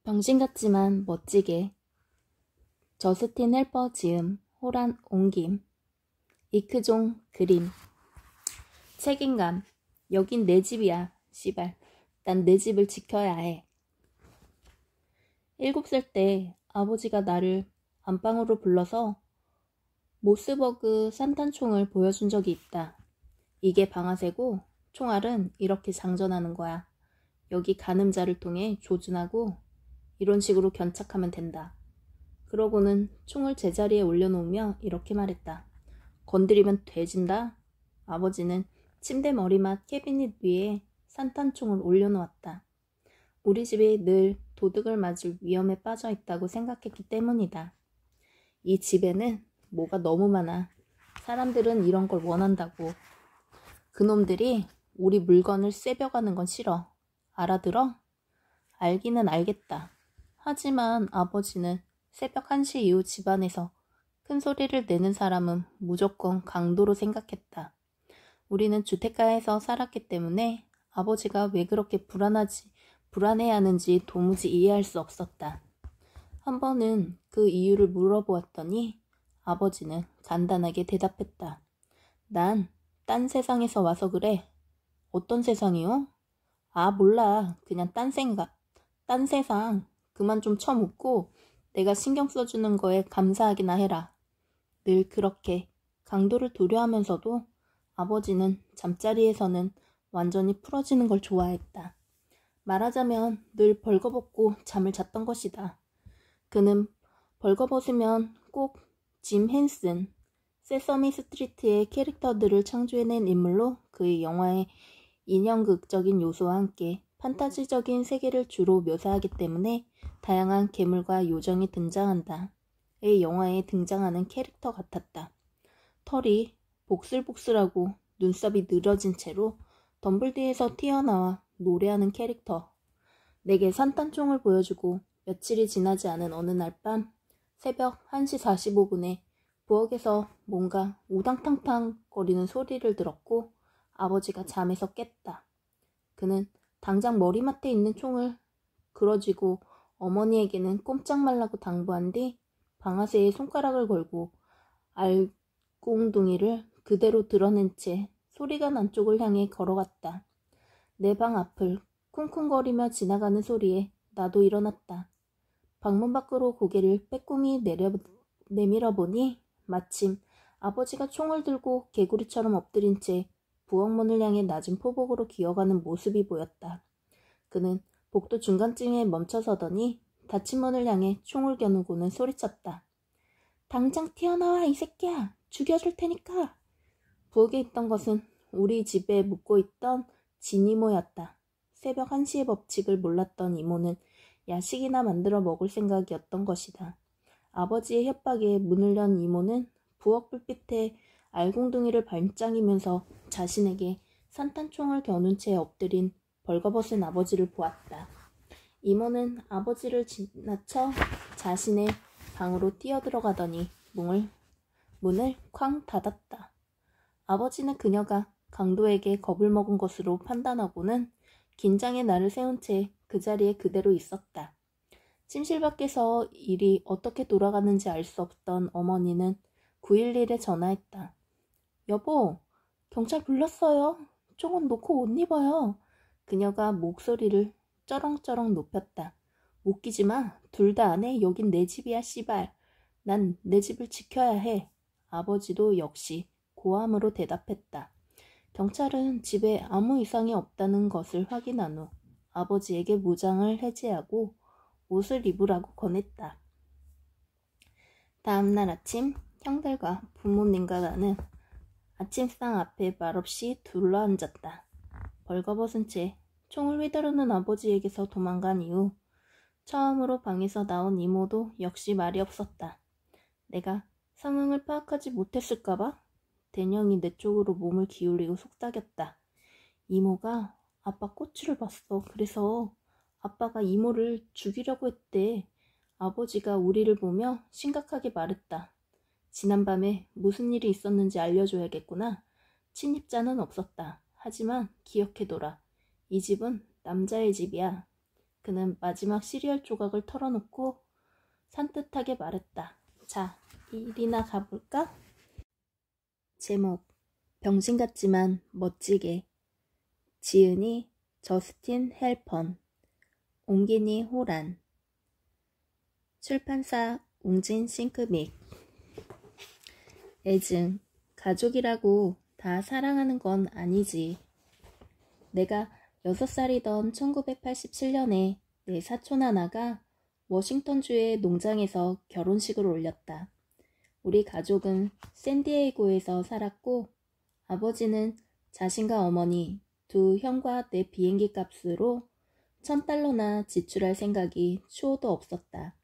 병신 같지만 멋지게. 저스틴 헬퍼 지음, 호란 옮김. 이크종 그림. 책임감. 여긴 내 집이야. 씨발. 난 내 집을 지켜야 해. 7살 때 아버지가 나를 안방으로 불러서 모스버그 산탄총을 보여준 적이 있다. 이게 방아쇠고 총알은 이렇게 장전하는 거야. 여기 가늠자를 통해 조준하고 이런 식으로 견착하면 된다. 그러고는 총을 제자리에 올려놓으며 이렇게 말했다. 건드리면 돼진다. 아버지는 침대 머리맡 캐비닛 위에 산탄총을 올려놓았다. 우리 집이 늘 도둑을 맞을 위험에 빠져 있다고 생각했기 때문이다. 이 집에는 뭐가 너무 많아. 사람들은 이런 걸 원한다고. 그놈들이 우리 물건을 쐬벼가는 건 싫어. 알아들어? 알기는 알겠다. 하지만 아버지는 새벽 1시 이후 집안에서 큰 소리를 내는 사람은 무조건 강도로 생각했다. 우리는 주택가에서 살았기 때문에 아버지가 왜 그렇게 불안해하는지 도무지 이해할 수 없었다. 한 번은 그 이유를 물어보았더니 아버지는 간단하게 대답했다. 난 딴 세상에서 와서 그래. 어떤 세상이요? 아, 몰라. 그냥 딴 세상. 그만 좀 쳐묻고 내가 신경 써주는 거에 감사하기나 해라. 늘 그렇게 강도를 두려워하면서도 아버지는 잠자리에서는 완전히 풀어지는 걸 좋아했다. 말하자면 늘 벌거벗고 잠을 잤던 것이다. 그는 벌거벗으면 꼭 짐 헨슨, 세서미 스트리트의 캐릭터들을 창조해낸 인물로 그의 영화의 인형극적인 요소와 함께 판타지적인 세계를 주로 묘사하기 때문에 다양한 괴물과 요정이 등장한다. 의 영화에 등장하는 캐릭터 같았다. 털이 복슬복슬하고 눈썹이 늘어진 채로 덤블드에서 튀어나와 노래하는 캐릭터. 내게 산탄총을 보여주고 며칠이 지나지 않은 어느 날 밤 새벽 1시 45분에 부엌에서 뭔가 우당탕탕 거리는 소리를 들었고 아버지가 잠에서 깼다. 그는 당장 머리맡에 있는 총을 그어쥐고 어머니에게는 꼼짝 말라고 당부한 뒤 방아쇠에 손가락을 걸고 알콩둥이를 그대로 드러낸 채 소리가 난 쪽을 향해 걸어갔다. 내 방 앞을 쿵쿵거리며 지나가는 소리에 나도 일어났다. 방문 밖으로 고개를 빼꼼히 내밀어 보니 마침 아버지가 총을 들고 개구리처럼 엎드린 채 부엌문을 향해 낮은 포복으로 기어가는 모습이 보였다. 그는 복도 중간쯤에 멈춰서더니 닫힌 문을 향해 총을 겨누고는 소리쳤다. 당장 튀어나와 이 새끼야. 죽여줄 테니까. 부엌에 있던 것은 우리 집에 묵고 있던 진이모였다. 새벽 1시의 법칙을 몰랐던 이모는 야식이나 만들어 먹을 생각이었던 것이다. 아버지의 협박에 문을 연 이모는 부엌 불빛에 알공둥이를 반짝이면서 자신에게 산탄총을 겨눈 채 엎드린 벌거벗은 아버지를 보았다. 이모는 아버지를 지나쳐 자신의 방으로 뛰어들어가더니 문을 쾅 닫았다. 아버지는 그녀가 강도에게 겁을 먹은 것으로 판단하고는 긴장의 날을 세운 채 그 자리에 그대로 있었다. 침실 밖에서 일이 어떻게 돌아가는지 알 수 없던 어머니는 911에 전화했다. 여보, 경찰 불렀어요. 총은 놓고 옷 입어요. 그녀가 목소리를 쩌렁쩌렁 높였다. 웃기지 마. 둘 다 안 해. 여긴 내 집이야, 씨발. 난 내 집을 지켜야 해. 아버지도 역시 고함으로 대답했다. 경찰은 집에 아무 이상이 없다는 것을 확인한 후 아버지에게 무장을 해제하고 옷을 입으라고 권했다. 다음날 아침 형들과 부모님과 나는 아침상 앞에 말없이 둘러앉았다. 벌거벗은 채 총을 휘두르는 아버지에게서 도망간 이후 처음으로 방에서 나온 이모도 역시 말이 없었다. 내가 상황을 파악하지 못했을까봐 대령이 내 쪽으로 몸을 기울이고 속삭였다. 이모가 아빠 꼬추를 봤어. 그래서 아빠가 이모를 죽이려고 했대. 아버지가 우리를 보며 심각하게 말했다. 지난밤에 무슨 일이 있었는지 알려줘야겠구나. 침입자는 없었다. 하지만 기억해둬라. 이 집은 남자의 집이야. 그는 마지막 시리얼 조각을 털어놓고 산뜻하게 말했다. 자, 일이나 가볼까? 제목, 병신 같지만 멋지게. 지은이 저스틴 헬펀, 옹기니 호란. 출판사 웅진 싱크믹. 애증, 가족이라고 다 사랑하는 건 아니지. 내가 6살이던 1987년에 내 사촌 하나가 워싱턴주의 농장에서 결혼식을 올렸다. 우리 가족은 샌디에이고에서 살았고 아버지는 자신과 어머니, 두 형과 내 비행기 값으로 $1000나 지출할 생각이 추호도 없었다.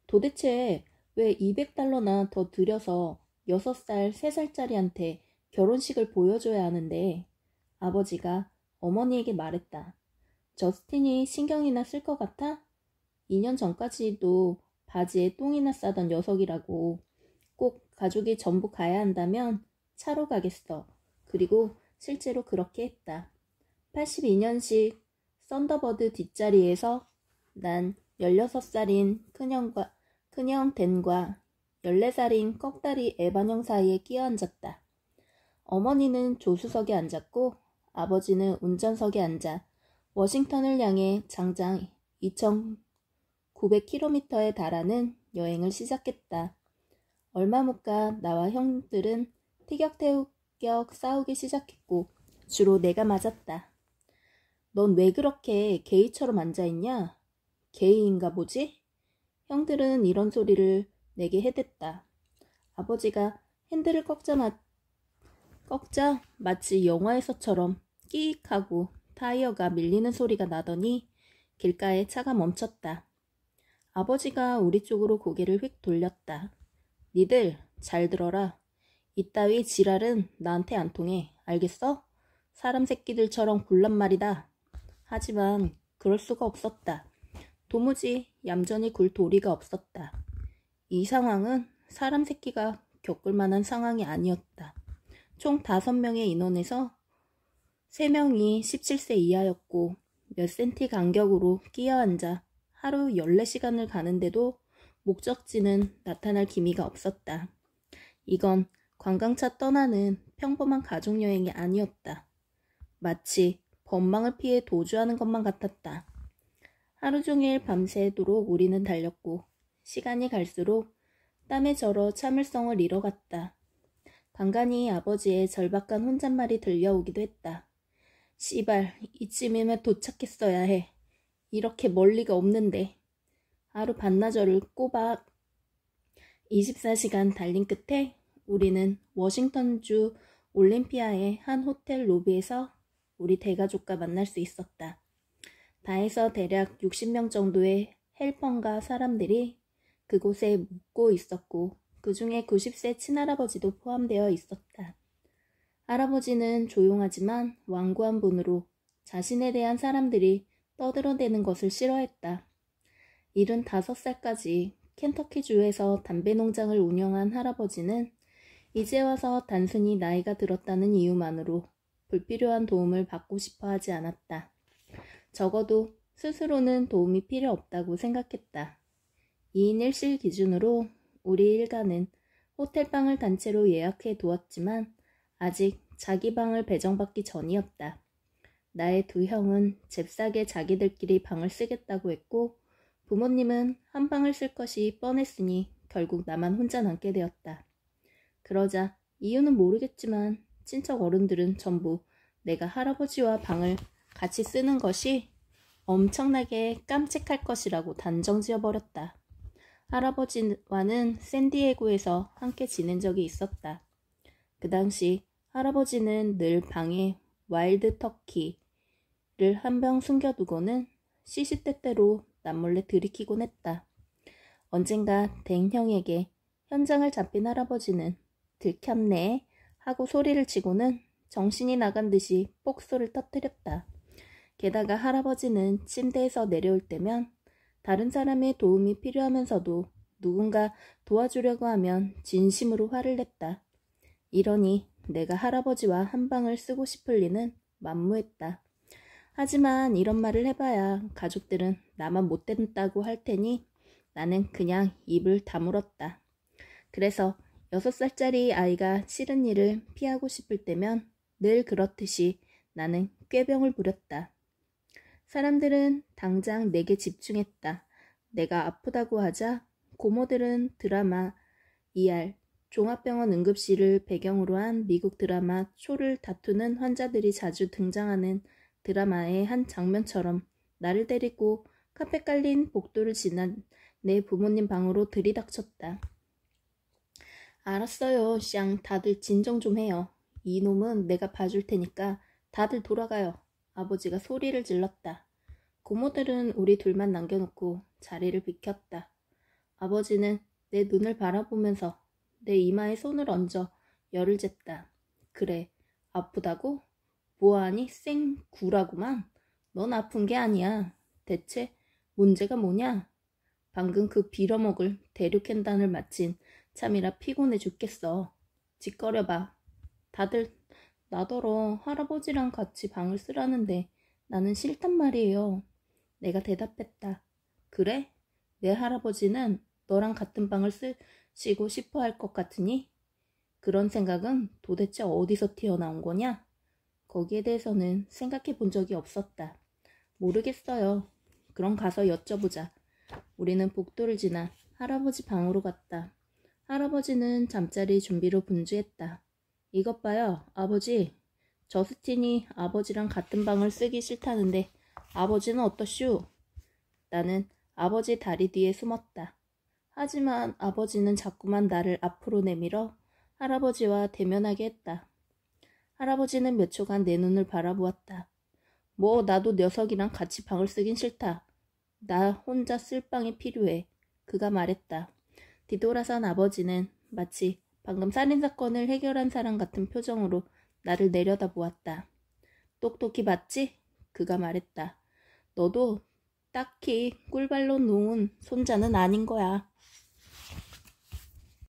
도대체 왜 $200나 더 들여서 6살, 3살짜리한테 결혼식을 보여줘야 하는데? 아버지가 어머니에게 말했다. 저스틴이 신경이나 쓸 것 같아? 2년 전까지도 바지에 똥이나 싸던 녀석이라고. 꼭 가족이 전부 가야 한다면 차로 가겠어. 그리고 실제로 그렇게 했다. 82년식 썬더버드 뒷자리에서 난 16살인 큰형 댄과 14살인 꺽다리 에반형 사이에 끼어 앉았다. 어머니는 조수석에 앉았고 아버지는 운전석에 앉아 워싱턴을 향해 장장 2,900km에 달하는 여행을 시작했다. 얼마 못 가 나와 형들은 티격태격 싸우기 시작했고 주로 내가 맞았다. 넌 왜 그렇게 게이처럼 앉아있냐? 게이인가 보지? 형들은 이런 소리를 내게 해댔다. 아버지가 핸들을 꺾자 마치 영화에서처럼 끼익 하고 타이어가 밀리는 소리가 나더니 길가에 차가 멈췄다. 아버지가 우리 쪽으로 고개를 휙 돌렸다. 니들 잘 들어라. 이따위 지랄은 나한테 안 통해. 알겠어? 사람 새끼들처럼 굴란 말이다. 하지만 그럴 수가 없었다. 도무지 얌전히 굴 도리가 없었다. 이 상황은 사람 새끼가 겪을 만한 상황이 아니었다. 총 5명의 인원에서 3명이 17세 이하였고 몇 센티 간격으로 끼어 앉아 하루 14시간을 가는데도 목적지는 나타날 기미가 없었다. 이건 관광차 떠나는 평범한 가족여행이 아니었다. 마치 법망을 피해 도주하는 것만 같았다. 하루 종일 밤새도록 우리는 달렸고 시간이 갈수록 땀에 절어 참을성을 잃어갔다. 간간히 아버지의 절박한 혼잣말이 들려오기도 했다. 씨발, 이쯤이면 도착했어야 해. 이렇게 멀리가 없는데. 하루 반나절을 꼬박 24시간 달린 끝에 우리는 워싱턴주 올림피아의 한 호텔 로비에서 우리 대가족과 만날 수 있었다. 다 해서 대략 60명 정도의 헬펀과 사람들이 그곳에 묵고 있었고 그 중에 90세 친할아버지도 포함되어 있었다. 할아버지는 조용하지만 완고한 분으로 자신에 대한 사람들이 떠들어대는 것을 싫어했다. 75살까지 켄터키주에서 담배 농장을 운영한 할아버지는 이제 와서 단순히 나이가 들었다는 이유만으로 불필요한 도움을 받고 싶어 하지 않았다. 적어도 스스로는 도움이 필요 없다고 생각했다. 2인 1실 기준으로 우리 일가는 호텔방을 단체로 예약해 두었지만 아직 자기 방을 배정받기 전이었다. 나의 두 형은 잽싸게 자기들끼리 방을 쓰겠다고 했고 부모님은 한 방을 쓸 것이 뻔했으니 결국 나만 혼자 남게 되었다. 그러자 이유는 모르겠지만 친척 어른들은 전부 내가 할아버지와 방을 같이 쓰는 것이 엄청나게 깜찍할 것이라고 단정지어버렸다. 할아버지와는 샌디에고에서 함께 지낸 적이 있었다. 그 당시 할아버지는 늘 방에 와일드 터키를 한 병 숨겨두고는 시시때때로 남몰래 들이키곤 했다. 언젠가 댕 형에게 현장을 잡힌 할아버지는 들켰네 하고 소리를 치고는 정신이 나간 듯이 폭소를 터뜨렸다. 게다가 할아버지는 침대에서 내려올 때면 다른 사람의 도움이 필요하면서도 누군가 도와주려고 하면 진심으로 화를 냈다. 이러니 내가 할아버지와 한 방을 쓰고 싶을 리는 만무했다. 하지만 이런 말을 해봐야 가족들은 나만 못된다고 할 테니 나는 그냥 입을 다물었다. 그래서 6살짜리 아이가 싫은 일을 피하고 싶을 때면 늘 그렇듯이 나는 꾀병을 부렸다. 사람들은 당장 내게 집중했다. 내가 아프다고 하자 고모들은 드라마 ER, 종합병원 응급실을 배경으로 한 미국 드라마 초를 다투는 환자들이 자주 등장하는 드라마의 한 장면처럼 나를 데리고 카페 깔린 복도를 지나 내 부모님 방으로 들이닥쳤다. 알았어요, 쌍. 다들 진정 좀 해요. 이놈은 내가 봐줄 테니까 다들 돌아가요. 아버지가 소리를 질렀다. 고모들은 우리 둘만 남겨놓고 자리를 비켰다. 아버지는 내 눈을 바라보면서 내 이마에 손을 얹어 열을 쟀다. 그래, 아프다고? 뭐하니? 쌩구라구만. 넌 아픈 게 아니야. 대체 문제가 뭐냐? 방금 그 빌어먹을 대륙횡단을 마친 참이라 피곤해 죽겠어. 짓거려봐. 다들 나더러 할아버지랑 같이 방을 쓰라는데 나는 싫단 말이에요. 내가 대답했다. 그래? 내 할아버지는 너랑 같은 방을 쓰시고 싶어 할 것 같으니? 그런 생각은 도대체 어디서 튀어나온 거냐? 거기에 대해서는 생각해 본 적이 없었다. 모르겠어요. 그럼 가서 여쭤보자. 우리는 복도를 지나 할아버지 방으로 갔다. 할아버지는 잠자리 준비로 분주했다. 이것 봐요, 아버지. 저스틴이 아버지랑 같은 방을 쓰기 싫다는데 아버지는 어떠슈? 나는 아버지 다리 뒤에 숨었다. 하지만 아버지는 자꾸만 나를 앞으로 내밀어 할아버지와 대면하게 했다. 할아버지는 몇 초간 내 눈을 바라보았다. 뭐 나도 녀석이랑 같이 방을 쓰긴 싫다. 나 혼자 쓸 방이 필요해. 그가 말했다. 뒤돌아선 아버지는 마치 방금 살인사건을 해결한 사람 같은 표정으로 나를 내려다보았다. 똑똑히 봤지? 그가 말했다. 너도 딱히 꿀발로 놓은 손자는 아닌 거야.